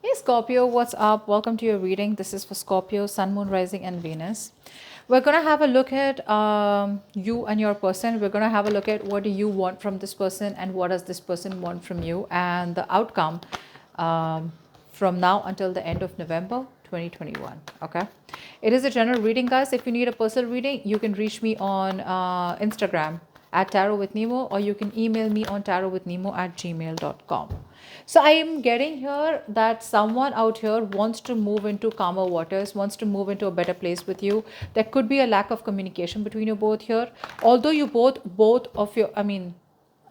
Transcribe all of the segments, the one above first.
Hey Scorpio, what's up? Welcome to your reading. This is for Scorpio, Sun, Moon, Rising, and Venus. We're going to have a look at you and your person. We're going to have a look at what do you want from this person and what does this person want from you and the outcome um, from now until the end of November 2021. Okay. It is a general reading, guys. If you need a personal reading, you can reach me on Instagram at Tarot with Nemo, or you can email me on tarotwithnemo@gmail.com. So I am getting here that someone out here wants to move into calmer waters, wants to move into a better place with you. There could be a lack of communication between you both here. Although you both of your,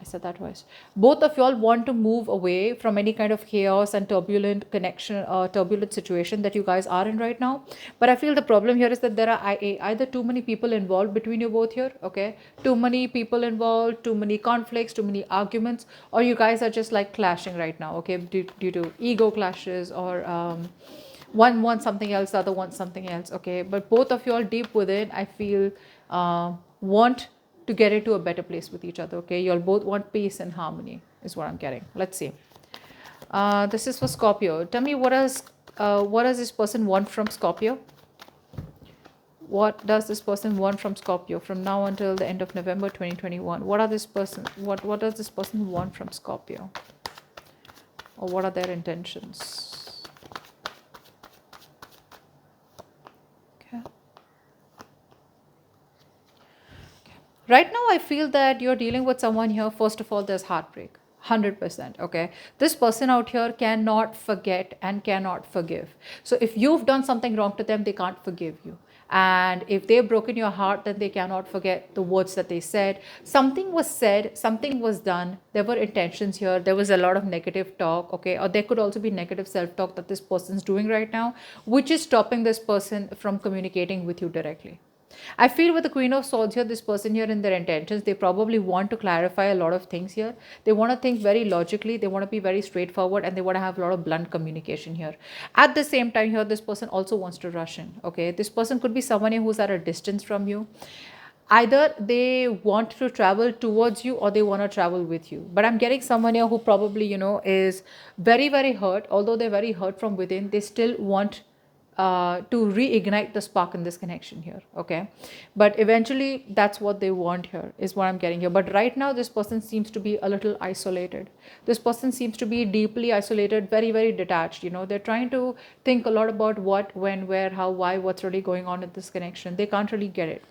I said that twice. Both of y'all want to move away from any kind of chaos and turbulent connection, turbulent situation that you guys are in right now. But I feel the problem here is that there are either too many people involved between you both here, okay? Too many people involved, too many conflicts, too many arguments, or you guys are just like clashing right now, okay? Due to ego clashes or one wants something else, the other wants something else, okay? But both of you all deep within, I feel, want to get into a better place with each other, okay? You all both want peace and harmony, is what I'm getting. Let's see. This is for Scorpio. Tell me, what does this person want from Scorpio? What does this person want from Scorpio from now until the end of November 2021? What does this person want from Scorpio? Or what are their intentions? Okay. Right now, I feel that you're dealing with someone here. First of all, there's heartbreak. 100%. Okay. This person out here cannot forget and cannot forgive. So if you've done something wrong to them, they can't forgive you. And if they've broken your heart, then they cannot forget the words that they said. Something was said, something was done. There were intentions here. There was a lot of negative talk. Okay. Or there could also be negative self talk that this person's doing right now, which is stopping this person from communicating with you directly. I feel with the Queen of Swords here, this person here in their intentions, they probably want to clarify a lot of things here. They want to think very logically, they want to be very straightforward, and they want to have a lot of blunt communication here. At the same time, here, this person also wants to rush in. Okay, this person could be someone who's at a distance from you. Either they want to travel towards you or they want to travel with you. But I'm getting someone here who probably, is very, very hurt. Although they're very hurt from within, they still want to reignite the spark in this connection here, okay? But eventually that's what they want here, is what I'm getting here. But right now this person seems to be a little isolated. This person seems to be deeply isolated, very, very detached. They're trying to think a lot about what, when, where, how, why, what's really going on in this connection. They can't really get it.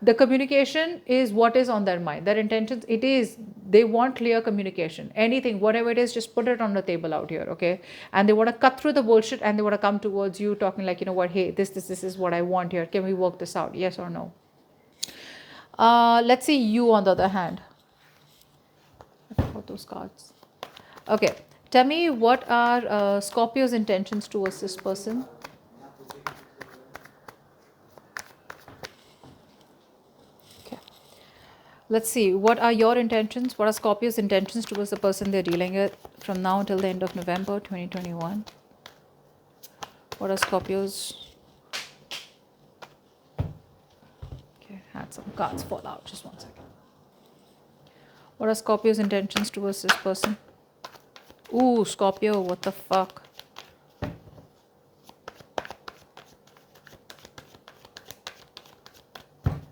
The communication is what is on their mind, their intentions. It is, they want clear communication. Anything, whatever it is, just put it on the table out here, okay? And they want to cut through the bullshit, and they want to come towards you talking like, you know what, hey, this is what I want here. Can we work this out? Yes or no? Let's see you on the other hand. I forgot those cards. Okay, tell me, what are Scorpio's intentions towards this person? Okay. Let's see, what are your intentions? What are Scorpio's intentions towards the person they're dealing with from now until the end of November 2021? What are Scorpio's... Okay, had some cards fall out. Just one second. What are Scorpio's intentions towards this person? Ooh, Scorpio, what the fuck?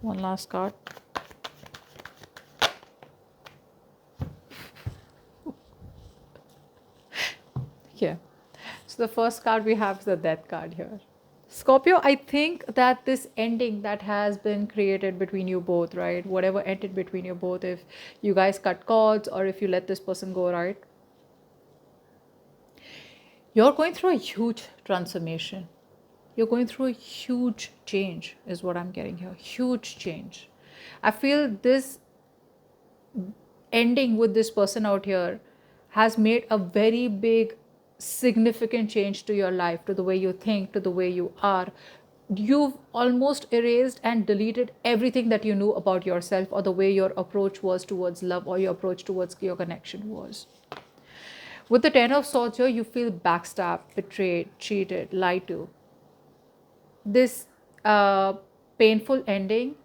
One last card. Yeah. So the first card we have is the Death card here. Scorpio, I think that this ending that has been created between you both, right? Whatever ended between you both, if you guys cut cords or if you let this person go, right? You're going through a huge transformation. You're going through a huge change, is what I'm getting here. Huge change. I feel this ending with this person out here has made a very big, significant change to your life, to the way you think, to the way you are. You've almost erased and deleted everything that you knew about yourself, or the way your approach was towards love, or your approach towards your connection was. With the Ten of Swords here, you feel backstabbed, betrayed, cheated, lied to. This painful ending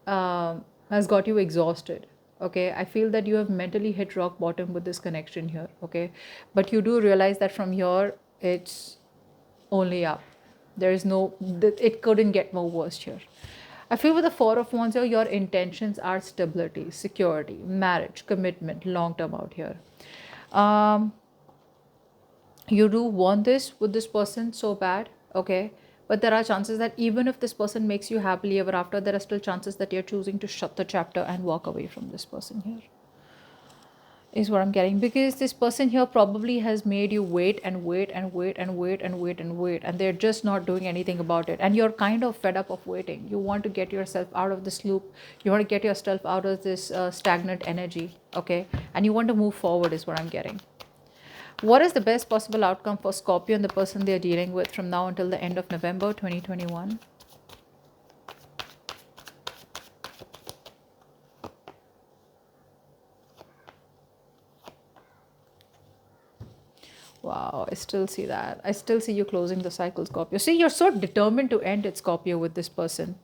has got you exhausted. Okay, I feel that you have mentally hit rock bottom with this connection here. Okay, but you do realize that from here it's only up. There is no, it couldn't get more worse here. I feel with the Four of Wands here, your intentions are stability, security, marriage, commitment, long term out here. Um, you do want this with this person so bad, okay? But there are chances that even if this person makes you happily ever after, there are still chances that you're choosing to shut the chapter and walk away from this person here, is what I'm getting. Because this person here probably has made you wait and wait and wait and wait and wait and wait, and they're just not doing anything about it. And you're kind of fed up of waiting. You want to get yourself out of this loop. You want to get yourself out of this stagnant energy, okay? And you want to move forward, is what I'm getting. What is the best possible outcome for Scorpio and the person they are dealing with from now until the end of November 2021? Wow, I still see that. I still see you closing the cycle, Scorpio. See, you're so determined to end it, Scorpio, with this person.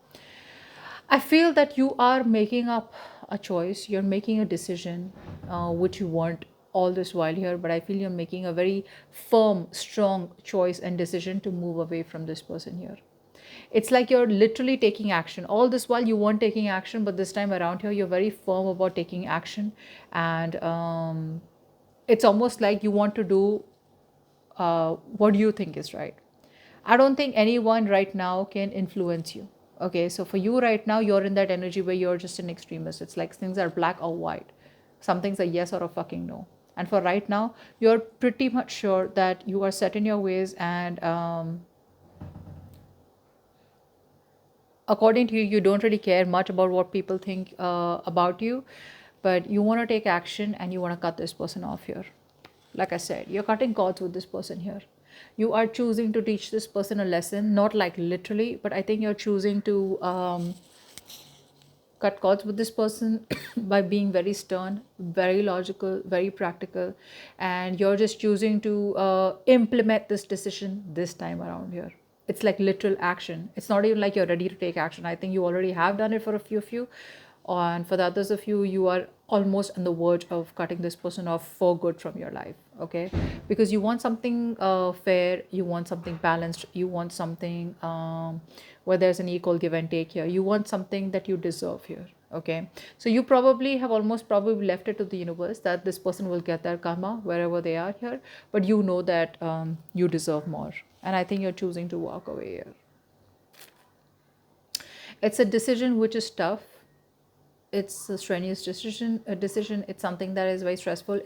I feel that you are making up a choice, you're making a decision, which you want all this while here, but I feel you're making a very firm, strong choice and decision to move away from this person here. It's like you're literally taking action. All this while you weren't taking action, but this time around here, you're very firm about taking action. And it's almost like you want to do what you think is right. I don't think anyone right now can influence you. Okay, so for you right now, you're in that energy where you're just an extremist. It's like things are black or white. Some things are yes or a fucking no. And for right now, you're pretty much sure that you are set in your ways, and according to you, you don't really care much about what people think about you, but you want to take action and you want to cut this person off here. Like I said, you're cutting cords with this person here. You are choosing to teach this person a lesson, not like literally, but I think you're choosing to cut cords with this person by being very stern, very logical, very practical, and you're just choosing to implement this decision this time around here. It's like literal action. It's not even like you're ready to take action. I think you already have done it for a few of you, and for the others of you, you are almost on the verge of cutting this person off for good from your life. Okay, because you want something fair, you want something balanced, you want something where there's an equal give and take here. You want something that you deserve here. Okay, so you probably have almost probably left it to the universe that this person will get their karma wherever they are here, but you know that you deserve more, and I think you're choosing to walk away here. It's a decision which is tough. It's a strenuous decision. It's something that is very stressful.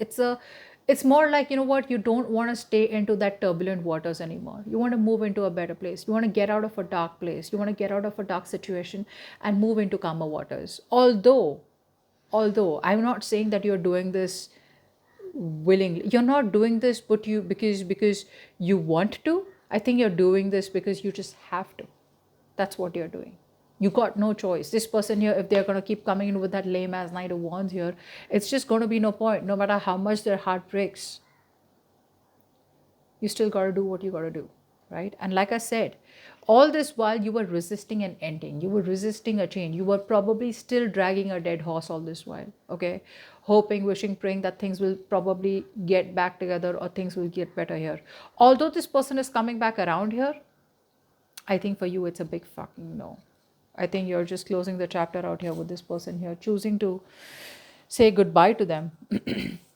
It's more like, you know what, you don't want to stay into that turbulent waters anymore. You want to move into a better place. You want to get out of a dark place. You want to get out of a dark situation and move into calmer waters. Although I'm not saying that you're doing this willingly. You're not doing this but you because you want to. I think you're doing this because you just have to. That's what you're doing. You got no choice. This person here, if they're going to keep coming in with that lame ass Knight of Wands here, it's just going to be no point. No matter how much their heart breaks, you still got to do what you got to do, right? And like I said, all this while you were resisting an ending, you were resisting a change, you were probably still dragging a dead horse all this while, okay? Hoping, wishing, praying that things will probably get back together or things will get better here. Although this person is coming back around here, I think for you it's a big fucking no. I think you're just closing the chapter out here with this person here, choosing to say goodbye to them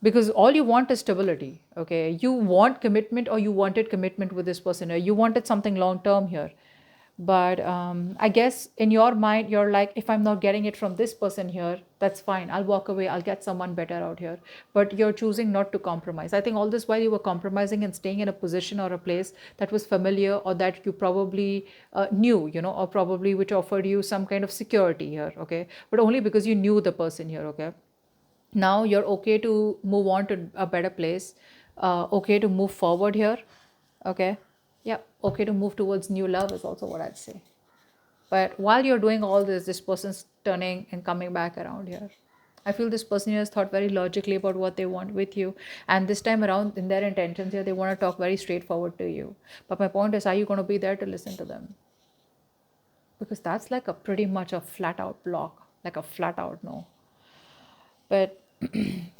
because all you want is stability. Okay, you want commitment, or you wanted commitment with this person, or you wanted something long term here. But I guess in your mind, you're like, if I'm not getting it from this person here, that's fine. I'll walk away. I'll get someone better out here. But you're choosing not to compromise. I think all this while you were compromising and staying in a position or a place that was familiar, or that you probably knew, or probably which offered you some kind of security here. Okay. But only because you knew the person here. Okay. Now you're okay to move on to a better place, okay to move forward here. Okay, yeah, okay to move towards new love is also what I'd say. But while you're doing all this person's turning and coming back around here. I feel this person here has thought very logically about what they want with you, and this time around in their intentions here, they want to talk very straightforward to you. But my point is, are you going to be there to listen to them? Because that's like a pretty much a flat out block, like a flat out no. but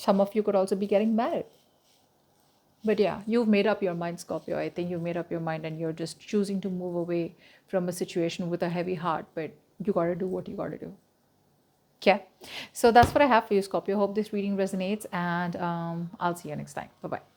some of you could also be getting married. But yeah, you've made up your mind, Scorpio. I think you've made up your mind and you're just choosing to move away from a situation with a heavy heart, but you got to do what you got to do. Okay. So that's what I have for you, Scorpio. Hope this reading resonates, and I'll see you next time. Bye bye.